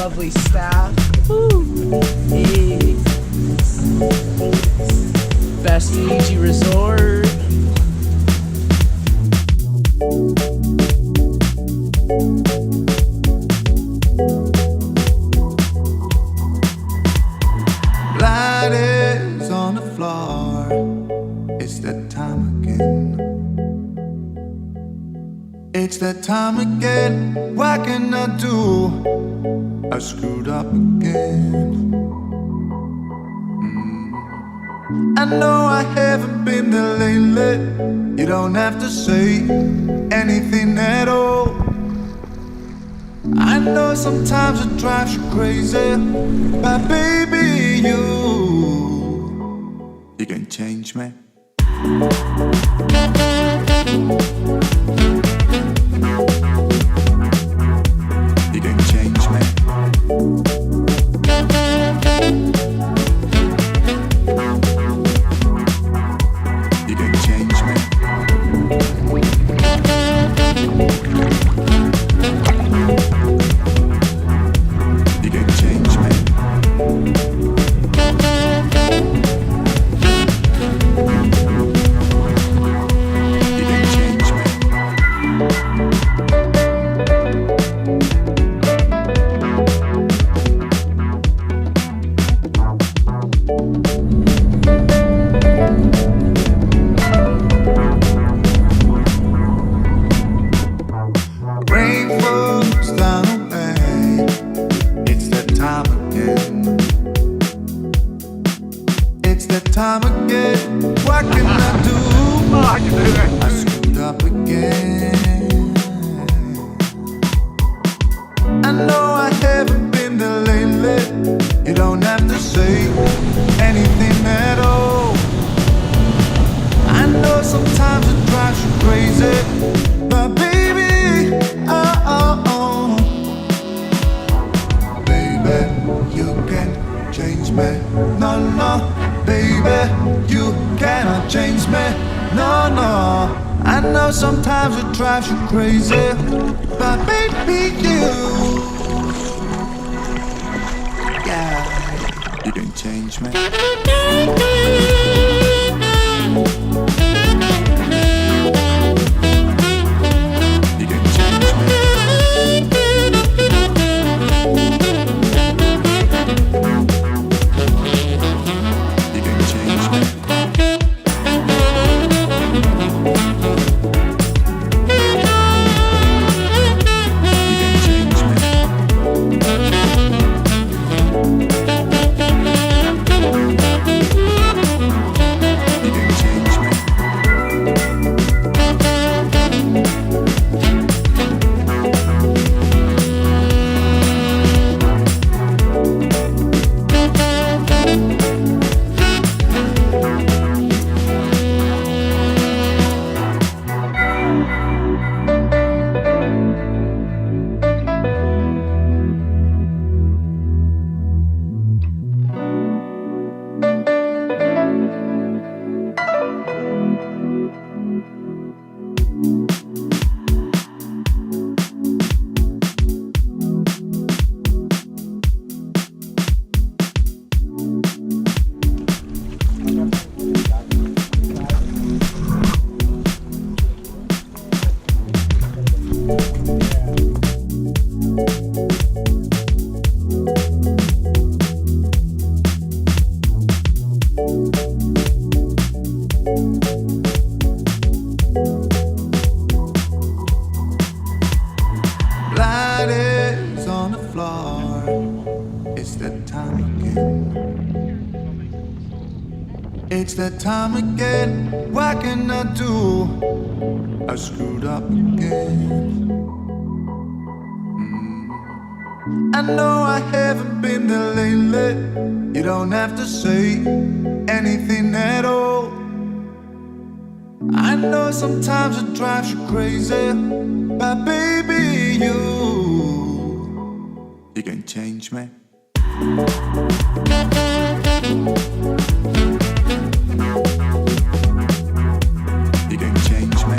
lovely staff. Woo. Hey. Best Fiji resort. Light is on the floor. It's that time again. It's that time again. What can I do? I screwed up again. I know I haven't been there lately. You don't have to say anything at all. I know sometimes it drives you crazy, but baby, you can change me. You can change me. You can change me. You can change me. You can change me. Rain falls down on me. It's that time again. It's that time again. What can I do? I screwed up again. I know I haven't been there lately. You don't have to say anything at all. I know sometimes it drives you crazy, but baby, baby, you can change me. No, baby, you cannot change me. No, I know sometimes it drives you crazy, but baby, you can change me. You can change me. You can change me. Light is on the floor. It's that time again. It's that time again. What can I do? I screwed up again. I know I haven't been there lately. You don't have to say anything at all. I know sometimes it drives you crazy, but baby, you can change me. You can change me.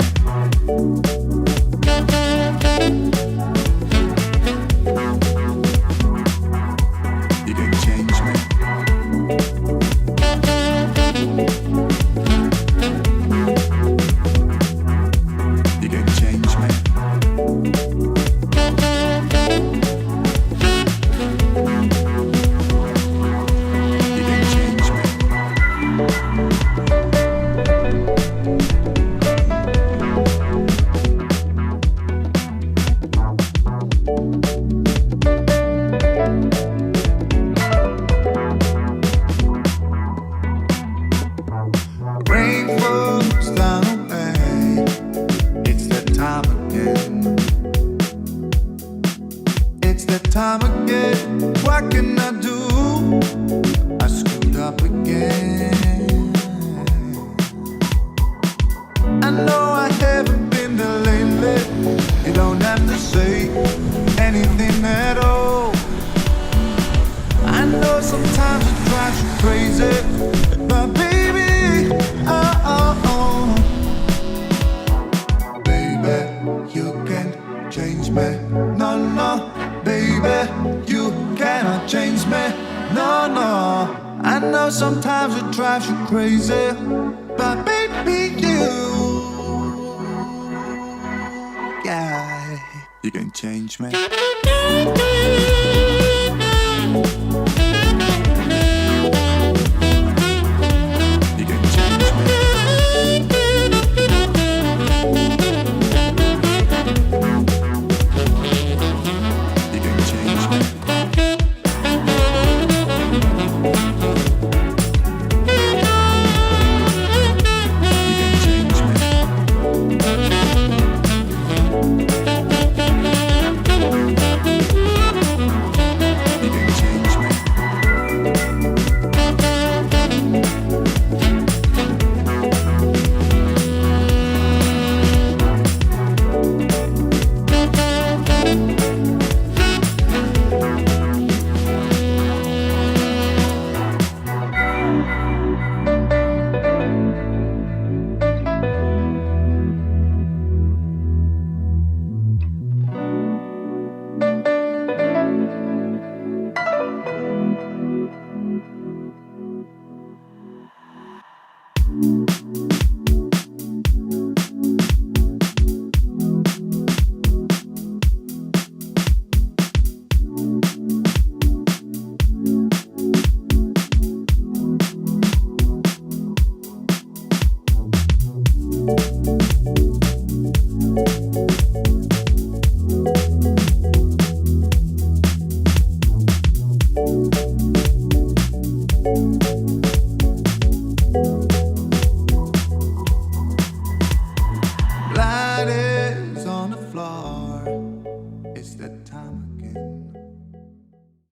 it. What can I do? I screwed up again. I know I haven't been there lately. You don't have to say anything at all. I know sometimes it drives you crazy, but baby, baby, you can't change me. No, no, baby, you cannot change me. No, no. I know sometimes it drives you crazy, but baby, yeah, you can change me.